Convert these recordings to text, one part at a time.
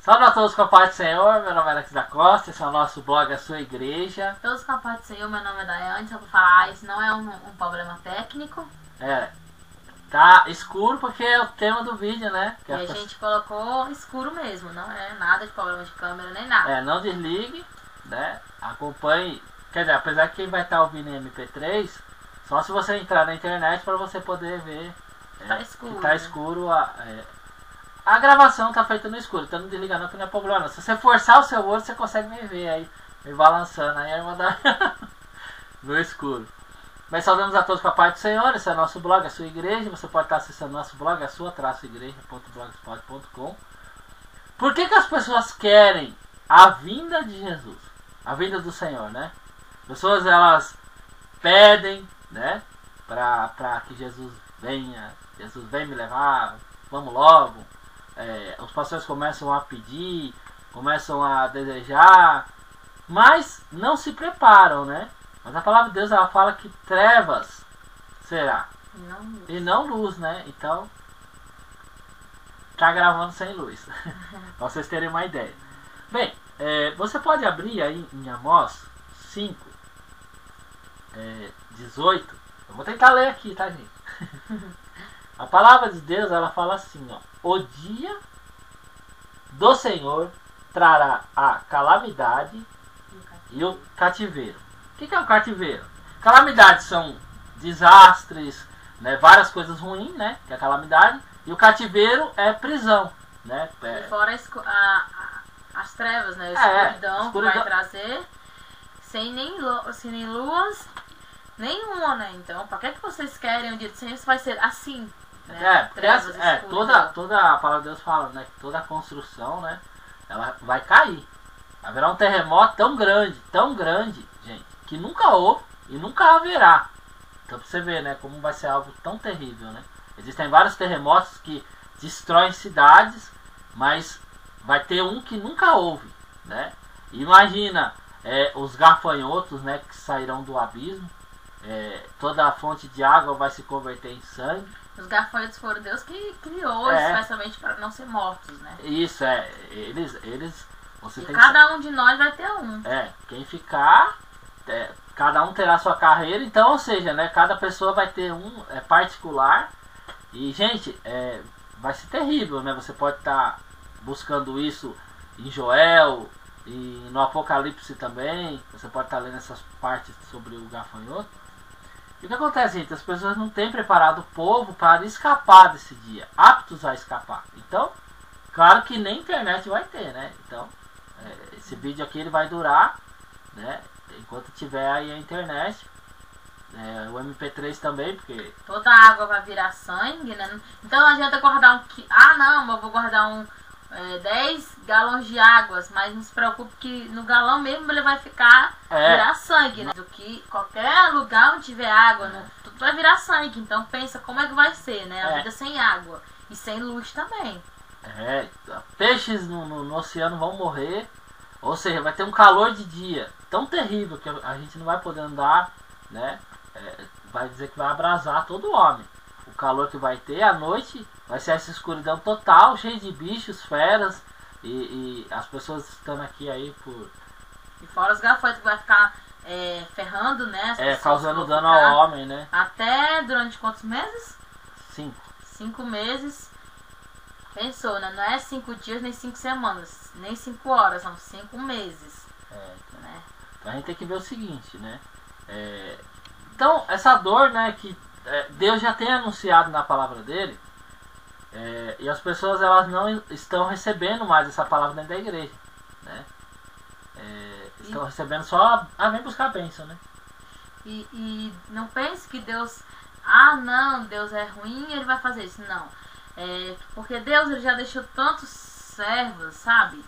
Salve a todos com a paz do Senhor, meu nome é Alex da Costa, esse é o nosso blog A Sua Igreja. Todos com a paz do Senhor, meu nome é Daiane, só pra falar, isso não é um problema técnico. Tá escuro porque é o tema do vídeo, né? E a gente colocou escuro mesmo, não é nada de problema de câmera nem nada. Não desligue, né? Acompanhe, quer dizer, apesar que quem vai estar ouvindo em MP3, só se você entrar na internet para você poder ver tá escuro, que tá escuro. A gravação tá feita no escuro, então não desliga não que não é problema não. Se você forçar o seu olho, você consegue me ver aí, me balançando aí, no escuro. Mas saudamos a todos com a paz do Senhor, esse é o nosso blog, A Sua Igreja. Você pode estar acessando nosso blog, a sua-igreja.blogspot.com. Por que as pessoas querem a vinda de Jesus? A vinda do Senhor, né? Pessoas, elas pedem, né? Para que Jesus venha me levar, vamos logo. Os pastores começam a pedir, começam a desejar, mas não se preparam, né? Mas a palavra de Deus, ela fala que trevas será e não luz, né? Então tá gravando sem luz, pra vocês terem uma ideia. Bem, você pode abrir aí em Amós 5, 18. Eu vou tentar ler aqui, tá, gente? A palavra de Deus, ela fala assim, ó: o dia do Senhor trará a calamidade e o cativeiro. O que é o cativeiro? Calamidades são desastres, né, várias coisas ruins, né, que é a calamidade. E o cativeiro é prisão, né? E fora as trevas, né? A escuridão que vai trazer, sem nem luas nenhuma, né? Então, para que vocês querem o dia do Senhor? Isso vai ser assim, né? Toda a palavra de Deus fala, né, que toda a construção, né, ela vai cair. Haverá um terremoto tão grande, gente, que nunca houve e nunca haverá. Então, pra você ver, né, como vai ser algo tão terrível, né? Existem vários terremotos que destroem cidades, mas vai ter um que nunca houve, né? Imagina os gafanhotos, né, que sairão do abismo. Toda a fonte de água vai se converter em sangue. Os gafanhotos foram Deus que criou, especialmente para não ser mortos, né? Isso, eles você e tem cada um de nós vai ter um. Quem ficar, cada um terá sua carreira, então, ou seja, né, cada pessoa vai ter um particular. E, gente, vai ser terrível, né? Você pode estar buscando isso em Joel e no Apocalipse também. Você pode estar lendo essas partes sobre o gafanhoto. E o que acontece, gente? As pessoas não têm preparado o povo para escapar desse dia, aptos a escapar. Então, claro que nem internet vai ter, né? Então, esse vídeo aqui ele vai durar, né, enquanto tiver aí a internet. O MP3 também, porque toda a água vai virar sangue, né? Então não adianta guardar eu vou guardar 10 galões de águas, mas não se preocupe que no galão mesmo ele vai virar sangue, né? Do que qualquer lugar onde tiver água, tudo vai virar sangue. Então pensa como é que vai ser, né? A vida sem água e sem luz também. Peixes no oceano vão morrer, ou seja, vai ter um calor de dia tão terrível que a gente não vai poder andar, né? Vai dizer que vai abrasar todo homem. O calor que vai ter à noite vai ser essa escuridão total, cheia de bichos, feras e as pessoas estando aqui aí por... E fora os gafanhotos que vai ficar ferrando, né? Causando dano ao homem, né? Até durante quantos meses? 5 meses. Pensou, né? Não é 5 dias, nem 5 semanas, nem 5 horas, são 5 meses. Né? Então a gente tem que ver o seguinte, né? Então, essa dor, né, que Deus já tem anunciado na palavra dele, e as pessoas, elas não estão recebendo mais essa palavra dentro da igreja, né? Estão recebendo só vem buscar a bênção, né? E não pense que Deus, Deus é ruim, ele vai fazer isso. Não. Porque Deus, ele já deixou tantos servos, sabe?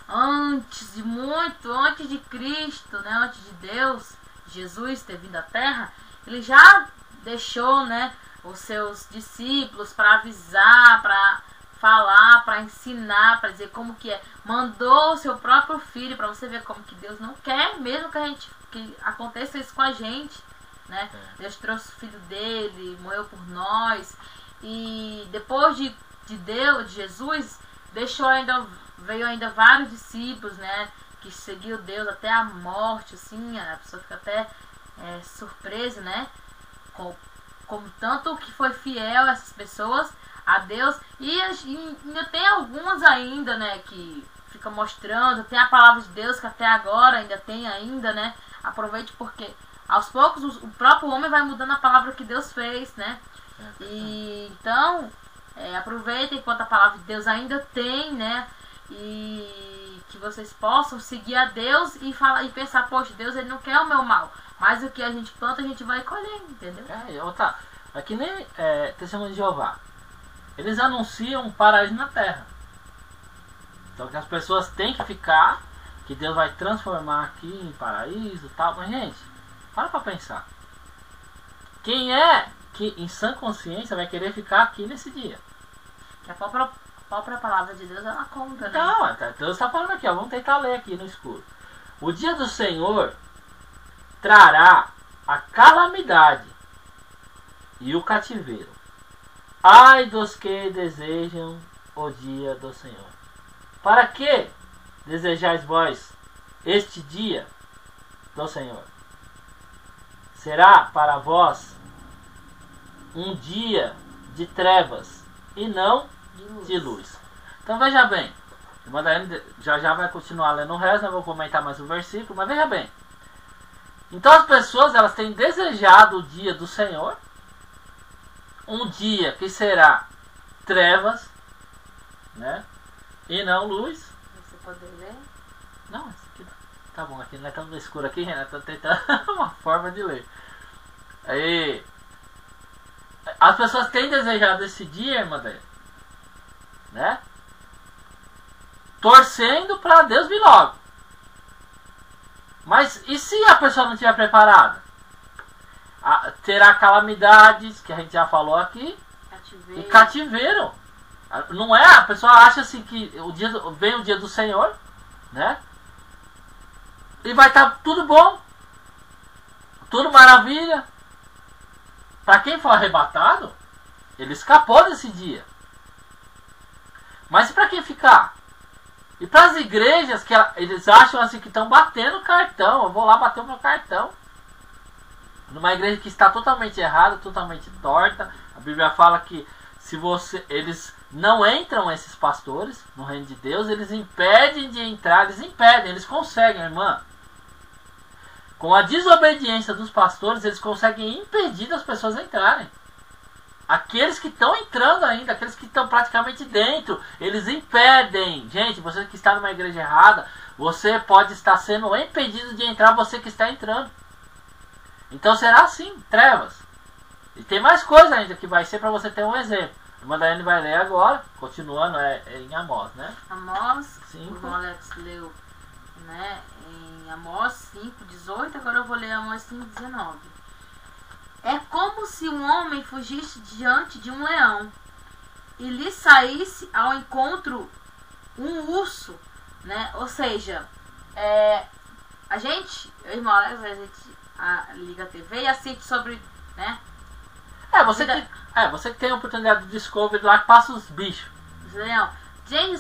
Antes de Cristo, né? Antes de Deus, Jesus ter vindo à Terra, ele já deixou, né, os seus discípulos para avisar, para falar, para ensinar, para dizer como que é. Mandou o seu próprio filho, para você ver como que Deus não quer mesmo que aconteça isso com a gente, né? Deus trouxe o filho dele, morreu por nós. E depois de Deus, de Jesus, deixou ainda veio ainda vários discípulos, né? Que seguiu Deus até a morte, assim, a pessoa fica até surpresa, né? Como tanto que foi fiel essas pessoas a Deus. E ainda tem algumas ainda, né? Que fica mostrando, tem a palavra de Deus que até agora ainda tem ainda, né? Aproveite porque aos poucos o próprio homem vai mudando a palavra que Deus fez, né? E então aproveitem enquanto a palavra de Deus ainda tem, né? E que vocês possam seguir a Deus e pensar, poxa, Deus ele não quer o meu mal, mas o que a gente planta a gente vai colher, entendeu? É que nem Testemunho de Jeová. Eles anunciam um paraíso na terra. Então que as pessoas têm que ficar, que Deus vai transformar aqui em paraíso e tal. Mas gente, para pra pensar. Quem é que em sã consciência vai querer ficar aqui nesse dia? Que a própria palavra de Deus ela conta, né? Não, Deus está falando aqui, ó, vamos tentar ler aqui no escuro. O dia do Senhor trará a calamidade e o cativeiro. Ai dos que desejam o dia do Senhor. Para que desejais vós este dia do Senhor? Será para vós um dia de trevas e não de luz. Então veja bem, a irmã Daiane já vai continuar lendo o resto, não vou comentar mais o versículo, mas veja bem. Então as pessoas elas têm desejado o dia do Senhor, um dia que será trevas, né, e não luz. Você poder ler? Não, isso aqui tá bom, aqui não é tão escuro aqui, né? Tô tentando uma forma de ler. Aí, as pessoas têm desejado esse dia, irmã Daiane, né? Torcendo para Deus vir logo. Mas e se a pessoa não estiver preparada? Terá calamidades, que a gente já falou aqui, e cativeiro. Não é? A pessoa acha assim que vem o dia do Senhor, né? E vai estar tudo bom, tudo maravilha. Para quem for arrebatado, ele escapou desse dia. Mas e para quem ficar? E para as igrejas que eles acham assim que estão batendo cartão, eu vou lá bater o meu cartão. Numa igreja que está totalmente errada, totalmente torta. A Bíblia fala que eles não entram, esses pastores, no reino de Deus, eles impedem de entrar, eles conseguem, irmã. Com a desobediência dos pastores, eles conseguem impedir das pessoas entrarem. Aqueles que estão entrando ainda, aqueles que estão praticamente dentro, eles impedem. Gente, você que está numa igreja errada, você pode estar sendo impedido de entrar, você que está entrando. Então será assim, trevas. E tem mais coisa ainda que vai ser para você ter um exemplo. A irmã Daiane vai ler agora, continuando, em Amós, né? Amós, 5. o irmão Alex leu, né, em Amós 5:18, agora eu vou ler Amós 5:19. É como se um homem fugisse diante de um leão e lhe saísse ao encontro um urso, né? Ou seja, a gente, irmão Alex, a gente liga a TV e assiste sobre, né? Você que tem a oportunidade de Discovery lá que passa os bichos. Leão. Gente,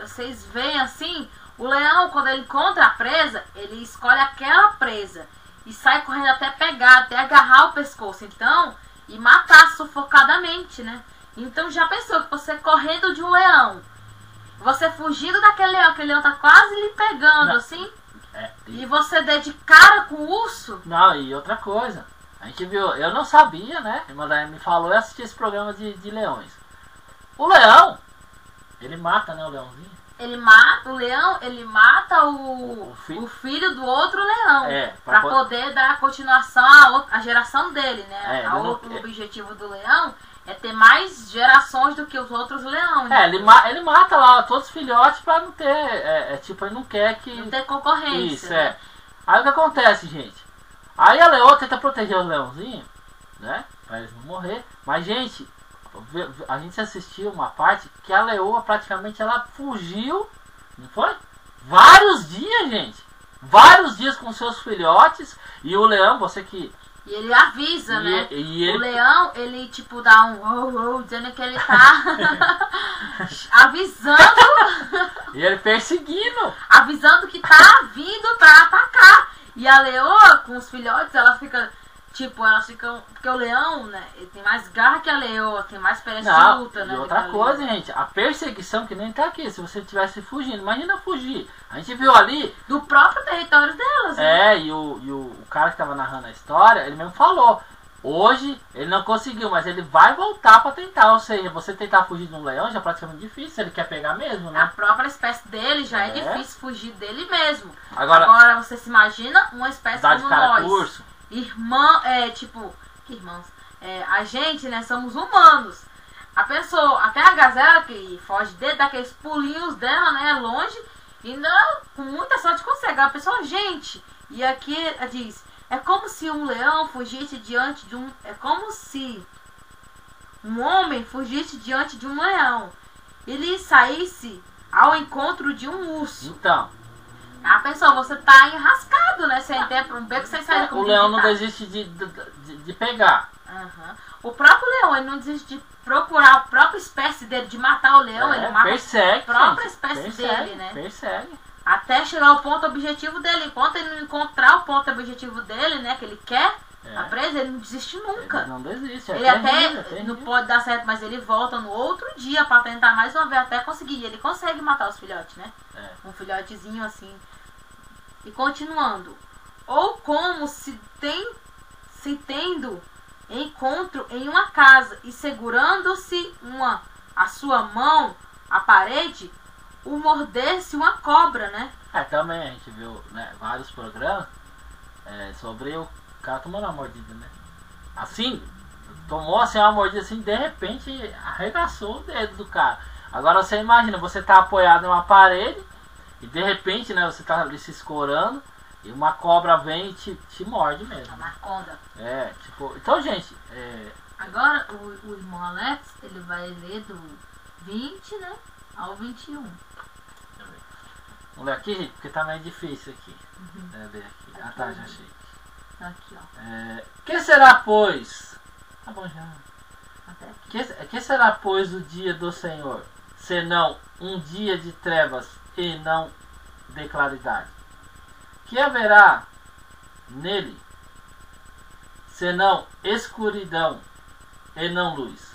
vocês veem assim, o leão quando ele encontra a presa, ele escolhe aquela presa e sai correndo até pegar, até agarrar o pescoço, então, e matar sufocadamente, né? Então já pensou que você correndo de um leão, você fugindo daquele leão, aquele leão tá quase lhe pegando, não, assim, e você der de cara com o urso? Não, e outra coisa, a gente viu, eu não sabia, né? A irmã Daiane me falou, eu assisti esse programa de leões. O leão, ele mata, né, o leãozinho? O leão, ele mata o filho do outro leão. Pra poder dar continuação à geração dele, né? O objetivo do leão é ter mais gerações do que os outros leões. Ele mata lá todos os filhotes pra não ter. Tipo, ele não quer que. Não ter concorrência. Isso, né? Aí o que acontece, gente? Aí a leoa tenta proteger os leãozinhos, né? Pra eles não morrer. Mas, gente, a gente assistiu uma parte que a leoa praticamente ela fugiu, não foi? Vários dias, gente. Vários dias com seus filhotes. E o leão, você que... E ele avisa, né? O leão, ele tipo dá um dizendo que ele tá avisando E ele perseguindo. Avisando que tá vindo pra atacar. E a leoa, com os filhotes, ela fica... Tipo, elas ficam... Porque o leão, né? Ele tem mais garra que a leoa. Tem mais experiência de luta, né? E outra coisa, gente. A perseguição que nem tá aqui. Se você estivesse fugindo. Imagina fugir. A gente viu ali... Do próprio território delas, né? E o cara que tava narrando a história, ele mesmo falou. Hoje, ele não conseguiu, mas ele vai voltar pra tentar. Ou seja, você tentar fugir de um leão já é praticamente difícil. Ele quer pegar mesmo, né? A própria espécie dele já é difícil fugir dele mesmo. Agora você se imagina uma espécie como nós. Urso. Irmã, que irmãos? A gente, né, somos humanos. A pessoa, até a gazela que foge dele, dá aqueles pulinhos dela, né, longe, e não, com muita sorte consegue. A pessoa, gente, e aqui diz, é como se um leão fugisse diante de um... É como se um homem fugisse diante de um leão. Ele saísse ao encontro de um urso. Então... A pessoa, você tá enrascado, né? Sem tempo, um beco sem sair. O leão não desiste de pegar. Uhum. O próprio leão, ele não desiste de procurar a própria espécie dele, de matar o leão. Ele mata a própria espécie dele, né? Persegue. Até chegar ao ponto objetivo dele. Enquanto ele não encontrar o ponto objetivo dele, né? Que ele quer, a presa, ele não desiste nunca. Ele não desiste. Ele até não pode dar certo, mas ele volta no outro dia pra tentar mais uma vez até conseguir. E ele consegue matar os filhotes, né? Um filhotezinho assim. E continuando. Ou como se tendo encontro em uma casa e segurando-se a sua mão à parede, o mordesse uma cobra, né? Também a gente viu, né, vários programas sobre o cara tomando uma mordida, né? Assim, tomou assim uma mordida assim, de repente arregaçou o dedo do cara. Agora você imagina, você tá apoiado em uma parede e de repente, né, você tá ali se escorando e uma cobra vem e te morde mesmo. Anaconda. Então, gente... Agora, o irmão Alex, ele vai ler do 20, né, ao 21. Vamos ler aqui, gente, porque tá meio difícil aqui. Ler aqui. Já achei. Tá aqui, ó. Que será, pois... Tá bom, já. Até aqui. Que será, pois, o dia do Senhor, senão um dia de trevas e não de claridade? Que haverá nele, senão escuridão e não luz?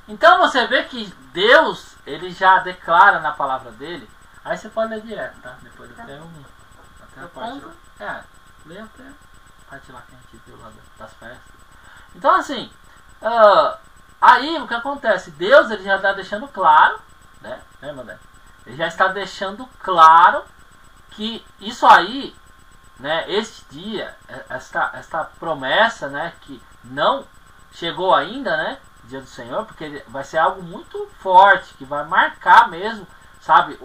Então você vê que Deus, ele já declara na palavra dele. Aí você pode ler direto, tá? Depois até a parte lá. Lê até a parte lá que a gente viu lá das festas. Então assim, aí o que acontece? Deus, ele já está deixando claro, né? Lembra, ele já está deixando claro que isso aí, né, este dia, esta promessa, né, que não chegou ainda, né, dia do Senhor, porque vai ser algo muito forte, que vai marcar mesmo, sabe,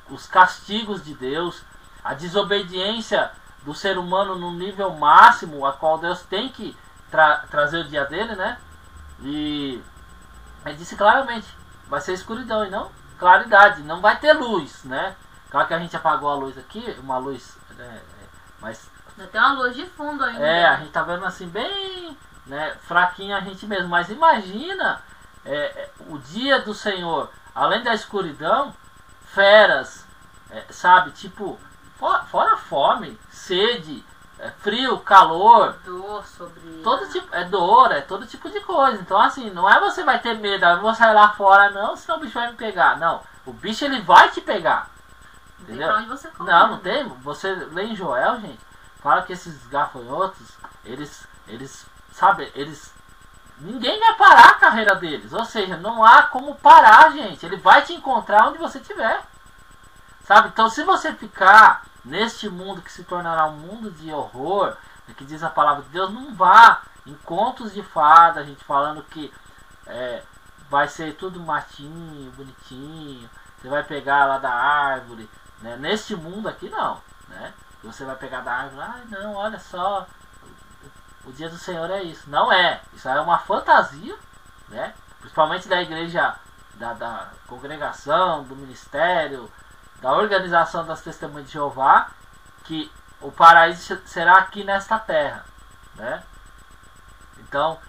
os castigos de Deus, a desobediência do ser humano no nível máximo, a qual Deus tem que trazer o dia dele, né, e ele disse claramente, vai ser escuridão e não claridade, não vai ter luz, né? Claro que a gente apagou a luz aqui, uma luz, mas... Tem uma luz de fundo ainda. A gente tá vendo assim bem, né, fraquinha a gente mesmo, mas imagina o dia do Senhor, além da escuridão, feras, sabe, tipo, fora fome, sede, frio, calor, dor sobre... todo tipo, dor, todo tipo de coisa. Então assim, não é você vai ter medo, eu vou sair lá fora, não, senão o bicho vai me pegar. Não, o bicho ele vai te pegar. Não tem pra onde você correr. Não tem. Você lê em Joel, gente, fala que esses gafanhotos, eles sabe, ninguém vai parar a carreira deles. Ou seja, não há como parar, gente. Ele vai te encontrar onde você estiver. Sabe? Então se você ficar neste mundo que se tornará um mundo de horror, que diz a palavra de Deus, não vá em contos de fada, a gente falando que vai ser tudo matinho, bonitinho, você vai pegar lá da árvore, né? Neste mundo aqui não, né? Você vai pegar da árvore, não, olha só, o dia do Senhor é isso. Não é, isso é uma fantasia, né? Principalmente da igreja, da congregação, do ministério, da organização das Testemunhas de Jeová, que o paraíso será aqui nesta terra, né? Então,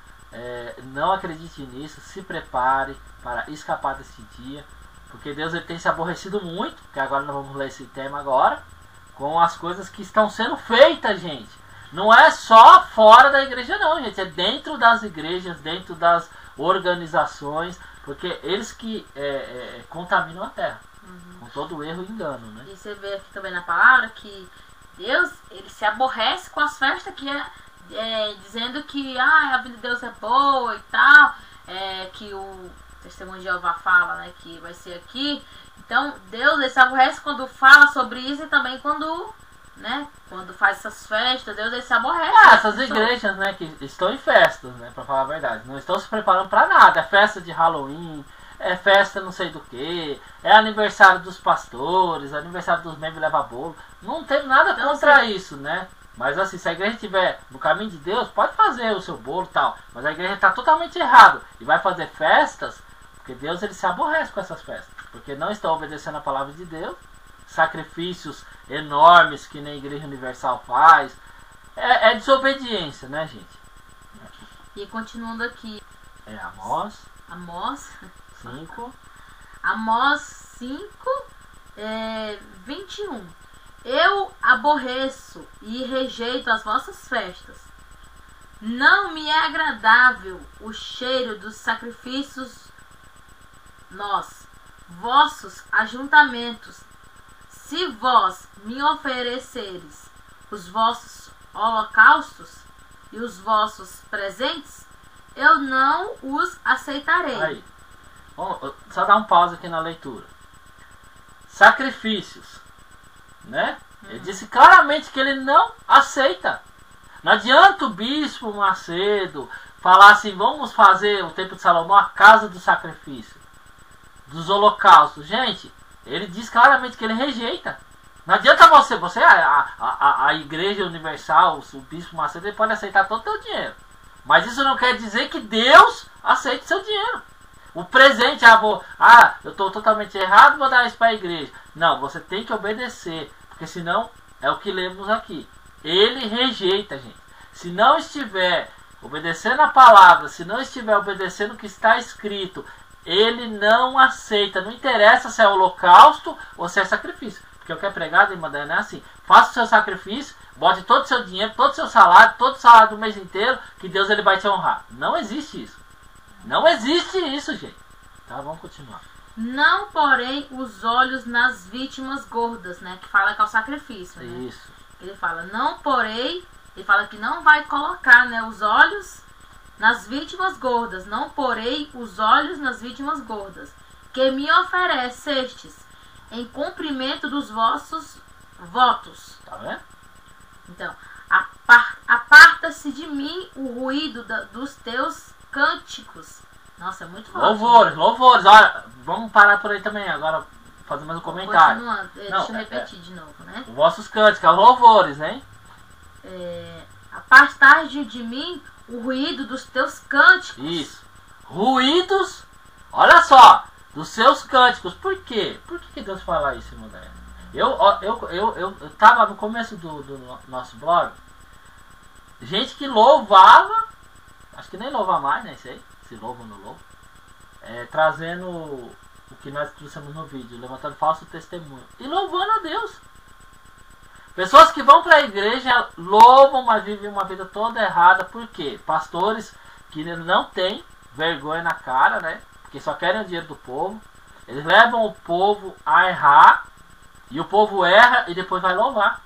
não acredite nisso, se prepare para escapar desse dia. Porque Deus ele tem se aborrecido muito, que agora nós vamos ler esse tema agora, com as coisas que estão sendo feitas, gente. Não é só fora da igreja não, gente. É dentro das igrejas, dentro das organizações, porque eles que contaminam a terra. Com todo erro e engano, né? E você vê aqui também na palavra que Deus, ele se aborrece com as festas que dizendo que a vida de Deus é boa e tal, que o testemunho de Jeová fala, né, que vai ser aqui. Então Deus, ele se aborrece quando fala sobre isso e também quando faz essas festas. Deus, ele se aborrece. Essas igrejas, né, que estão em festas, né, pra falar a verdade, não estão se preparando para nada. É festa de Halloween, é festa não sei do que, é aniversário dos pastores, aniversário dos membros leva bolo. Não tem nada contra isso, né? Mas assim, se a igreja estiver no caminho de Deus, pode fazer o seu bolo e tal. Mas a igreja está totalmente errado e vai fazer festas, porque Deus ele se aborrece com essas festas. Porque não estão obedecendo a palavra de Deus. Sacrifícios enormes que nem a Igreja Universal faz. É desobediência, né, gente? E continuando aqui. Amós 5. Amós 5, 21. Eu aborreço e rejeito as vossas festas. Não me é agradável o cheiro dos sacrifícios vossos ajuntamentos. Se vós me ofereceres os vossos holocaustos e os vossos presentes, eu não os aceitarei. Aí. Vamos só dar um pause aqui na leitura. Sacrifícios, né? Ele disse claramente que ele não aceita. Não adianta o bispo Macedo falar assim, vamos fazer o templo de Salomão a casa do sacrifício, dos holocaustos. Gente, ele diz claramente que ele rejeita. Não adianta você a Igreja Universal, o bispo Macedo, ele pode aceitar todo o teu dinheiro. Mas isso não quer dizer que Deus aceite seu dinheiro. O presente, eu estou totalmente errado, vou dar isso para a igreja. Não, você tem que obedecer, porque senão é o que lemos aqui. Ele rejeita, gente. Se não estiver obedecendo a palavra, se não estiver obedecendo o que está escrito, ele não aceita. Não interessa se é holocausto ou se é sacrifício. Porque o que é pregado, irmã Dana, é assim: faça o seu sacrifício, bote todo o seu dinheiro, todo o seu salário, todo o salário do mês inteiro, que Deus ele vai te honrar. Não existe isso. Não existe isso, gente. Tá, vamos continuar. Não porém os olhos nas vítimas gordas, né? Que fala que é o sacrifício, né? Isso. Ele fala, não porém, ele fala que não vai colocar, né, os olhos nas vítimas gordas. Não porém os olhos nas vítimas gordas, que me oferecestes em cumprimento dos vossos votos. Tá vendo? Então, aparta-se de mim o ruído dos teus cânticos. Nossa, é muito forte. Louvores. Olha, vamos parar por aí também. Agora fazer mais um comentário. Continuando, deixa eu repetir de novo, né? Os vossos cânticos, os louvores, hein? Apartar-te de mim o ruído dos teus cânticos. Isso. Ruídos, olha só, dos seus cânticos. Por quê? Por que Deus fala isso, irmão Daniel? Eu tava no começo do nosso blog, gente que louvava, acho que nem louva mais, nem sei se louva ou não louva, trazendo o que nós trouxemos no vídeo, levantando falso testemunho e louvando a Deus. Pessoas que vão para a igreja, louvam, mas vivem uma vida toda errada. Por quê? Pastores que não têm vergonha na cara, né? Porque só querem o dinheiro do povo. Eles levam o povo a errar, e o povo erra e depois vai louvar.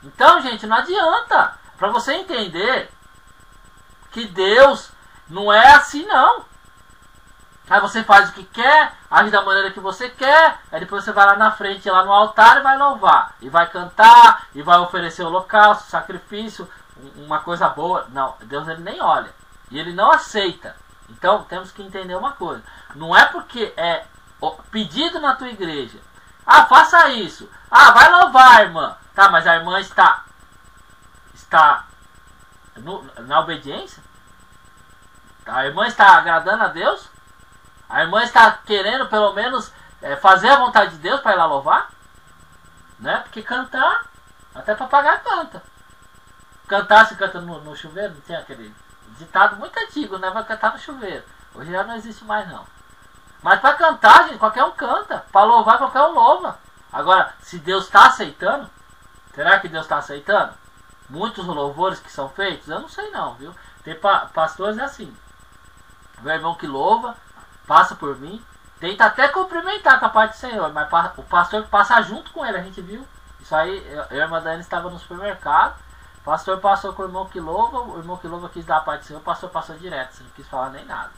Então, gente, não adianta. Para você entender que Deus não é assim, não. Aí você faz o que quer, age da maneira que você quer, aí depois você vai lá na frente, lá no altar, e vai louvar, e vai cantar, e vai oferecer holocausto, sacrifício, uma coisa boa. Não, Deus ele nem olha, e ele não aceita. Então temos que entender uma coisa: não é porque é pedido na tua igreja, faça isso, vai louvar, irmã, tá, mas a irmã está na obediência? A irmã está agradando a Deus? A irmã está querendo pelo menos fazer a vontade de Deus para ir lá louvar? Né? Porque cantar, até papagaio canta. Cantar se canta no chuveiro, não tem aquele ditado muito antigo, né? Vai cantar no chuveiro. Hoje já não existe mais, não. Mas para cantar, gente, qualquer um canta. Para louvar, qualquer um louva. Agora, se Deus está aceitando, será que Deus está aceitando? Muitos louvores que são feitos? Eu não sei não, viu? Tem pastores assim. Meu irmão que louva, passa por mim, tenta até cumprimentar com a parte do Senhor, mas o pastor passa junto com ele, a gente viu. Isso aí, eu e a irmã Dani estava no supermercado, o pastor passou com o irmão que louva quis dar a parte do Senhor, o pastor passou direto, não quis falar nem nada.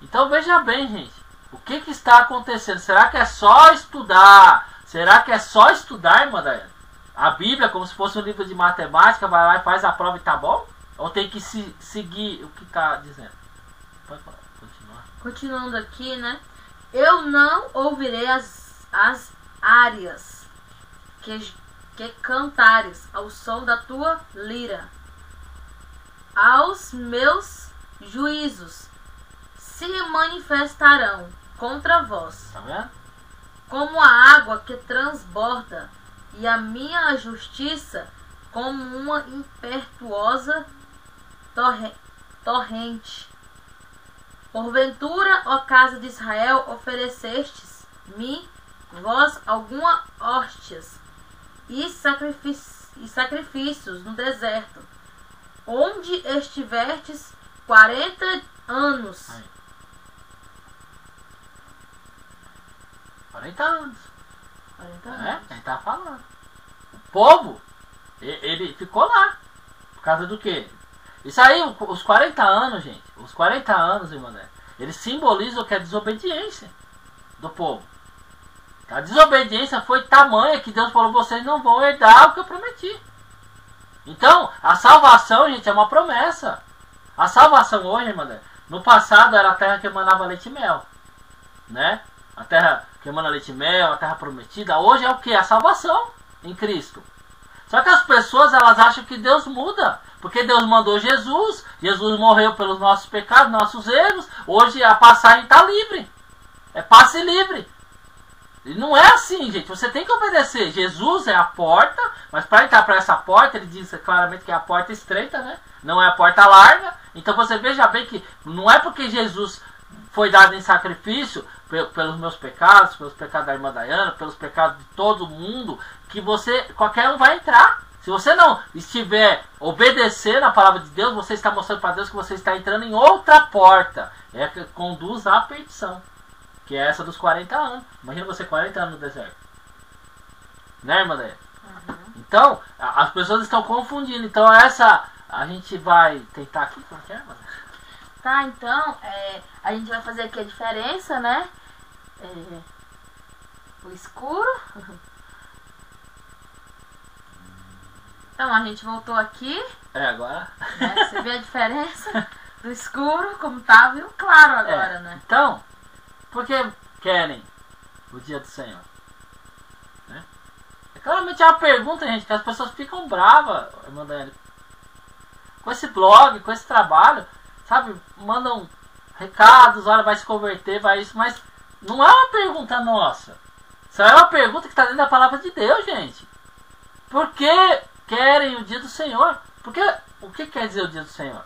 Então veja bem, gente, o que está acontecendo? Será que é só estudar? Será que é só estudar, irmã Dani? A Bíblia, como se fosse um livro de matemática, vai lá e faz a prova e tá bom? Ou tem que seguir o que está dizendo? Pode continuar. Continuando aqui, né? Eu não ouvirei as áreas que cantares ao som da tua lira. Aos meus juízos se manifestarão contra vós. Tá vendo? Como a água que transborda, e a minha justiça como uma impetuosa torrente. Porventura, ó casa de Israel, oferecestes-me vós alguma hóstias e sacrifícios no deserto, onde estivertes 40 anos. Aí. 40 anos. 40 anos. É, ele tá falando. O povo, ele ficou lá. Por causa do quê? Isso aí, os 40 anos, gente. Os 40 anos, irmão, eles simbolizam o que é desobediência do povo. A desobediência foi tamanha que Deus falou: vocês não vão herdar o que eu prometi. Então, a salvação, gente, é uma promessa. A salvação hoje, irmão, no passado era a terra que emanava leite e mel, né? A terra que emana leite e mel, a terra prometida. Hoje é o que? A salvação em Cristo. Só que as pessoas, elas acham que Deus muda, porque Deus mandou Jesus, Jesus morreu pelos nossos pecados, nossos erros. Hoje a passagem está livre, é passe livre. E não é assim, gente, você tem que obedecer. Jesus é a porta, mas para entrar para essa porta, ele diz claramente que é a porta estreita, né? Não é a porta larga. Então você veja bem que não é porque Jesus foi dado em sacrifício pelos meus pecados, pelos pecados da irmã Dayana, pelos pecados de todo mundo, que qualquer um vai entrar. Se você não estiver obedecendo a palavra de Deus, você está mostrando para Deus que você está entrando em outra porta. É que conduz à perdição, que é essa dos 40 anos. Imagina você 40 anos no deserto. Né, irmã Dayana? Uhum. Então, as pessoas estão confundindo. Então a gente vai tentar aqui, como é, irmã? Tá, então, a gente vai fazer aqui a diferença, né? O escuro. Então, a gente voltou aqui. Agora. Né? Você vê a diferença do escuro, como tá, viu? Claro agora, né? Então, por que querem o dia do Senhor? Né? Claramente é uma pergunta, gente, que as pessoas ficam bravas, irmã Dani, com esse blog, com esse trabalho. Sabe, mandam recados, olha, vai se converter, vai isso, mas não é uma pergunta nossa. Isso é uma pergunta que está dentro da palavra de Deus, gente. Por que querem o dia do Senhor? Porque, o que quer dizer o dia do Senhor?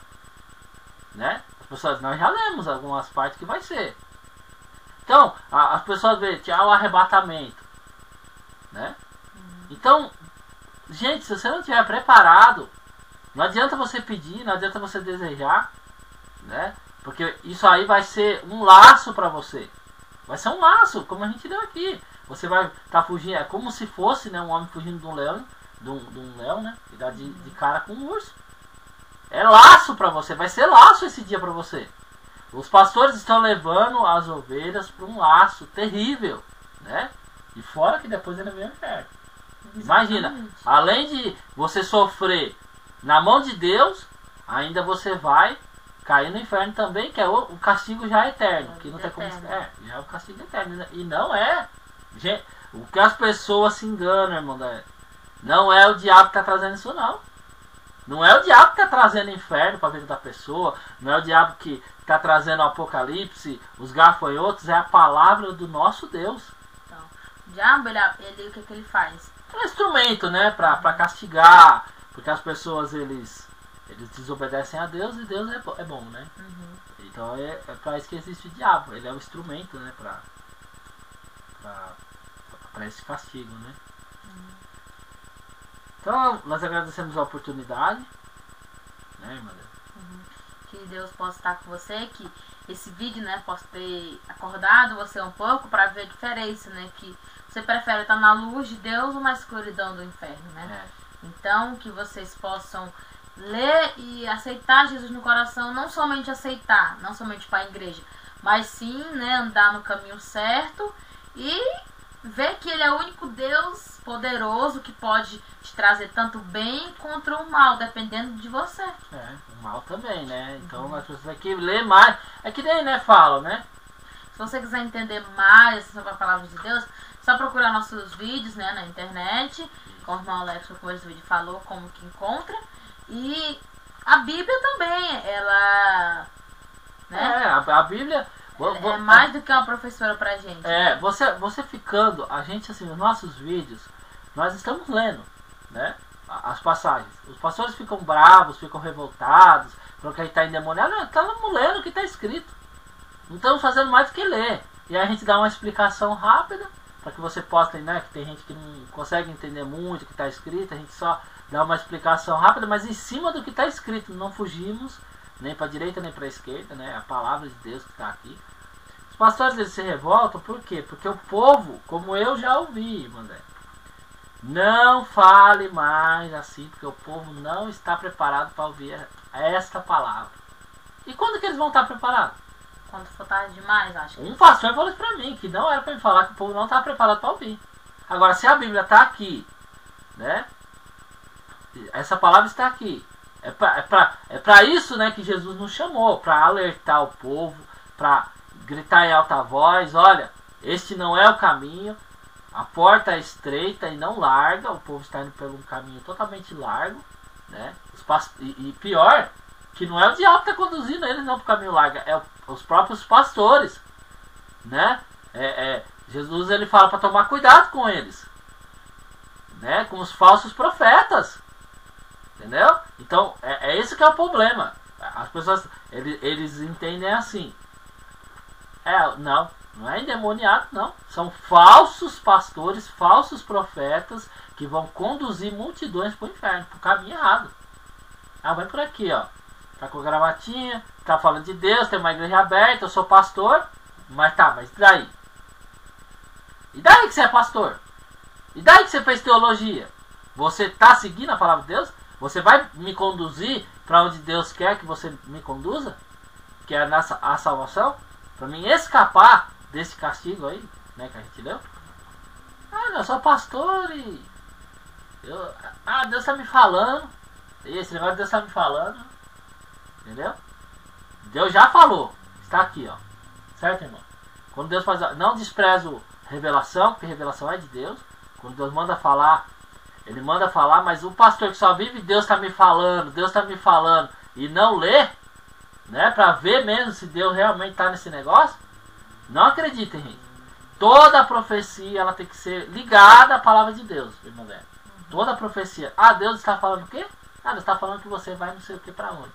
Né? As pessoas, nós já lemos algumas partes que vai ser. Então, as pessoas veem, o arrebatamento. Né? Então, gente, se você não estiver preparado, não adianta você pedir, não adianta você desejar. Né? Porque isso aí vai ser um laço para você. Vai ser um laço, como a gente deu aqui. Você vai estar fugindo, é como se fosse, né, um homem fugindo de um leão, de um leão, né? E dá de cara com um urso. É laço para você, vai ser laço esse dia para você. Os pastores estão levando as ovelhas para um laço terrível, né? E fora que depois ele vem o inferno. Imagina, além de você sofrer na mão de Deus, ainda você vai cair no inferno também, que é o castigo já eterno, que não tem como. Já é o castigo eterno, né? E não é. Gente, o que as pessoas se enganam, irmão, não é o diabo que está trazendo isso, não. Não é o diabo que está trazendo inferno para a vida da pessoa, não é o diabo que está trazendo o apocalipse, os gafanhotos, é a palavra do nosso Deus. Então, o diabo, ele o que ele faz? É um instrumento, né, para castigar, porque as pessoas eles desobedecem a Deus, e Deus é bom, né? Uhum. Então é para isso que existe o diabo. Ele é o instrumento, né, para esse castigo, né? Então nós agradecemos a oportunidade, né, irmã? Que Deus possa estar com você, que esse vídeo, né, possa ter acordado você um pouco para ver a diferença, né, que você prefere estar na luz de Deus ou na escuridão do inferno, né? Então que vocês possam ler e aceitar Jesus no coração, não somente aceitar, não somente para a igreja, mas sim, né, andar no caminho certo e ver que Ele é o único Deus poderoso que pode te trazer tanto bem contra o mal, dependendo de você. O mal também, né? Então nós precisamos aqui ler mais. É que nem, né, falo, né? Se você quiser entender mais sobre a palavra de Deus, só procurar nossos vídeos, né, na internet, como o irmão Alex no começo do vídeo falou, como que encontra. E a Bíblia também, ela... né? A Bíblia... é mais do que uma professora pra gente. Você ficando, a gente assim, nos nossos vídeos, nós estamos lendo, né, as passagens. Os pastores ficam bravos, ficam revoltados, porque a gente está endemoniado. Não, estamos lendo o que está escrito. Não estamos fazendo mais do que ler. E aí a gente dá uma explicação rápida, para que você possa, né, que tem gente que não consegue entender muito o que está escrito, a gente só dá uma explicação rápida, mas em cima do que está escrito. Não fugimos nem para a direita nem para a esquerda, né? A palavra de Deus que está aqui. Os pastores, eles se revoltam, por quê? Porque o povo, como eu já ouvi, André, não fale mais assim, porque o povo não está preparado para ouvir esta palavra. E quando que eles vão estar preparados? Quando for tarde demais, acho. Um pastor falou isso para mim, que não era para me falar, que o povo não estava preparado para ouvir. Agora, se a Bíblia está aqui, né? Essa palavra está aqui. É para isso, né, que Jesus nos chamou, para alertar o povo, para gritar em alta voz: olha, este não é o caminho, a porta é estreita e não larga, o povo está indo por um caminho totalmente largo, né? E pior, que não é o diabo que está conduzindo eles não para o caminho largo, é os próprios pastores, né? Jesus, ele fala para tomar cuidado com eles, né? Com os falsos profetas, entendeu? Então esse que é o problema. As pessoas, eles entendem assim. Não é endemoniado, não. São falsos pastores, falsos profetas que vão conduzir multidões para o inferno, para o caminho errado. Vai por aqui, ó. Tá com a gravatinha, tá falando de Deus, tem uma igreja aberta, eu sou pastor. Mas daí? E daí que você é pastor? E daí que você fez teologia? Você tá seguindo a palavra de Deus? Você vai me conduzir para onde Deus quer que você me conduza? Que é a salvação? Para mim escapar desse castigo aí, né, que a gente leu. Eu sou pastor e Deus está me falando. Esse negócio de Deus está me falando, entendeu? Deus já falou, está aqui, ó, certo, irmão? Quando Deus faz, não desprezo revelação, porque revelação é de Deus. Quando Deus manda falar, Ele manda falar, mas o pastor que só vive Deus está me falando e não lê, né, para ver mesmo se Deus realmente está nesse negócio, não acreditem, gente. Toda a profecia, ela tem que ser ligada à palavra de Deus, irmão. Toda a profecia. Deus está falando o quê? Deus está falando que você vai não sei o que para onde.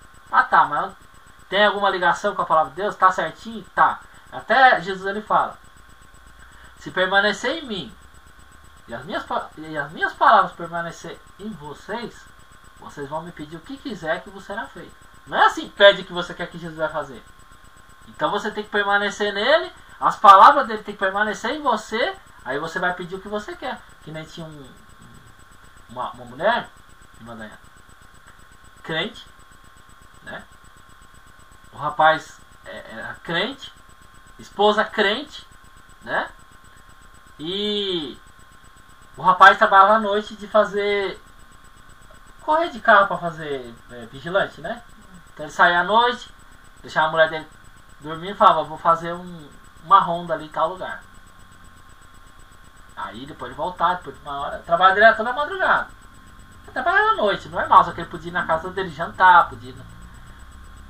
Tá, mas tem alguma ligação com a palavra de Deus? Tá certinho? Tá. Até Jesus, ele fala: se permanecer em mim e as minhas palavras permanecer em vocês, vocês vão me pedir o que quiser que vos será feito. Não é assim, pede o que você quer que Jesus vai fazer. Então você tem que permanecer nele, as palavras dele tem que permanecer em você, aí você vai pedir o que você quer. Que nem tinha uma mulher, crente, né? O rapaz era crente, esposa crente, né? E o rapaz trabalhava à noite de correr de carro para fazer vigilante, né? Então ele saía à noite, deixava a mulher dele dormir e falava: vou fazer uma ronda ali em tal lugar. Aí depois ele voltava, depois de uma hora, trabalhava direto toda madrugada. Ele trabalhava à noite, normal, só que ele podia ir na casa dele jantar, podia ir.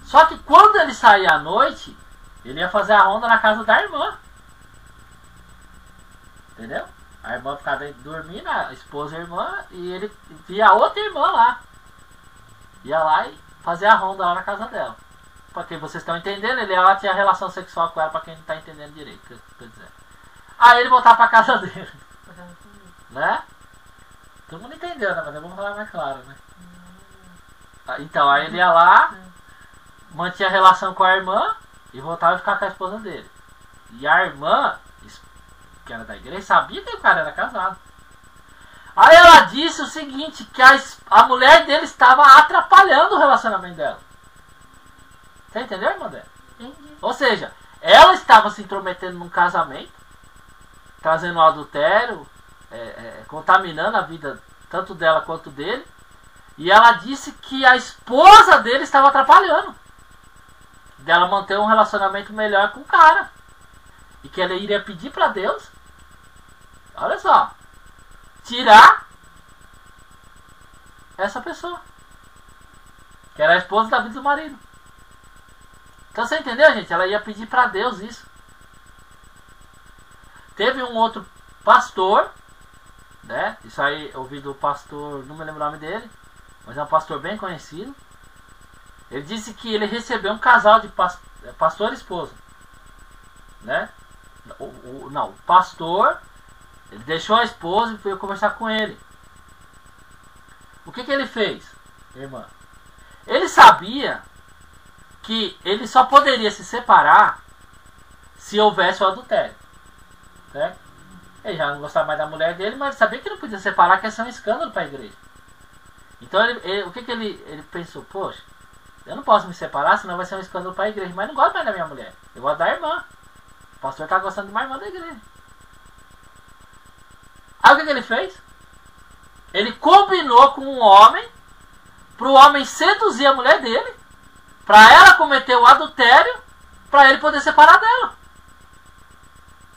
Só que quando ele saía à noite, ele ia fazer a ronda na casa da irmã. Entendeu? A irmã ficava dormindo, a esposa e a irmã, e ele via a outra irmã lá. Ia lá e fazia a ronda lá na casa dela. pra quem vocês estão entendendo, ele ia lá tinha relação sexual com ela, pra quem não tá entendendo direito, quer dizer. Aí ele voltava pra casa dele. Né? Todo mundo entendeu, né? Mas vamos falar mais claro, né? Então, aí ele ia lá, mantinha relação com a irmã e voltava a ficar com a esposa dele. E a irmã, que era da igreja, sabia que o cara era casado. Aí ela disse o seguinte, que a mulher dele estava atrapalhando o relacionamento dela. Você entendeu, irmã dela? Entendi. Ou seja, ela estava se intrometendo num casamento, trazendo um adultério, contaminando a vida tanto dela quanto dele. E ela disse que a esposa dele estava atrapalhando dela manter um relacionamento melhor com o cara. E que ela iria pedir para Deus, olha só, tirar essa pessoa, que era a esposa da vida do marido. Então você entendeu, gente? Ela ia pedir para Deus isso. Teve um outro pastor, né? Isso aí eu ouvi do pastor, não me lembro o nome dele, mas é um pastor bem conhecido. Ele disse que ele recebeu um casal de pastor e esposa, né? O pastor, ele deixou a esposa e foi conversar com ele. O que ele fez, irmã? Ele sabia que ele só poderia se separar se houvesse o adultério, né? Ele já não gostava mais da mulher dele, mas sabia que não podia separar, que ia ser um escândalo para a igreja. Então o que ele pensou? Poxa, eu não posso me separar, senão vai ser um escândalo para a igreja. Mas não gosto mais da minha mulher, eu gosto da irmã. O pastor está gostando de uma irmã da igreja. Aí o que ele fez? Ele combinou com um homem, para o homem seduzir a mulher dele, para ela cometer o adultério, para ele poder separar dela.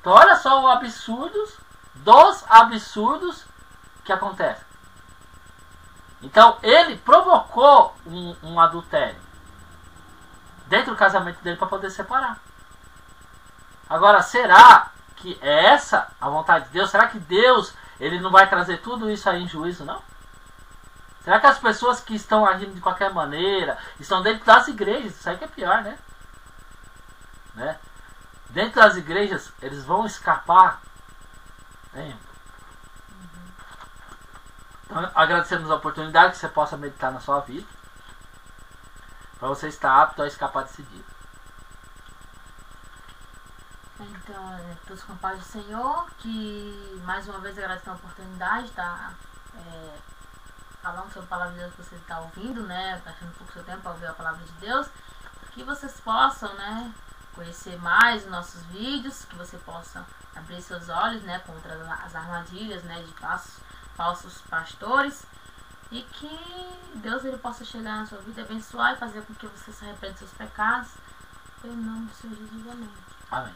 Então olha só os absurdos dos absurdos que acontecem. Então ele provocou um adultério dentro do casamento dele para poder separar. Agora, será que é essa a vontade de Deus? Será que Deus ele não vai trazer tudo isso aí em juízo, não? Será que as pessoas que estão agindo de qualquer maneira estão dentro das igrejas? Isso aí que é pior, né? Dentro das igrejas, eles vão escapar. Então, agradecemos a oportunidade que você possa meditar na sua vida, para você estar apto a escapar desse dia. Então, todos com a paz do Senhor, que mais uma vez agradecemos a oportunidade de estar falando sobre a palavra de Deus que você está ouvindo, né? Gastando um pouco do seu tempo para ouvir a palavra de Deus, que vocês possam, né, conhecer mais os nossos vídeos, que você possa abrir seus olhos, né, contra as armadilhas, né, de falsos pastores, e que Deus ele possa chegar na sua vida, abençoar e fazer com que você se arrependa dos seus pecados, em nome do Senhor Jesus. Amém. Amém.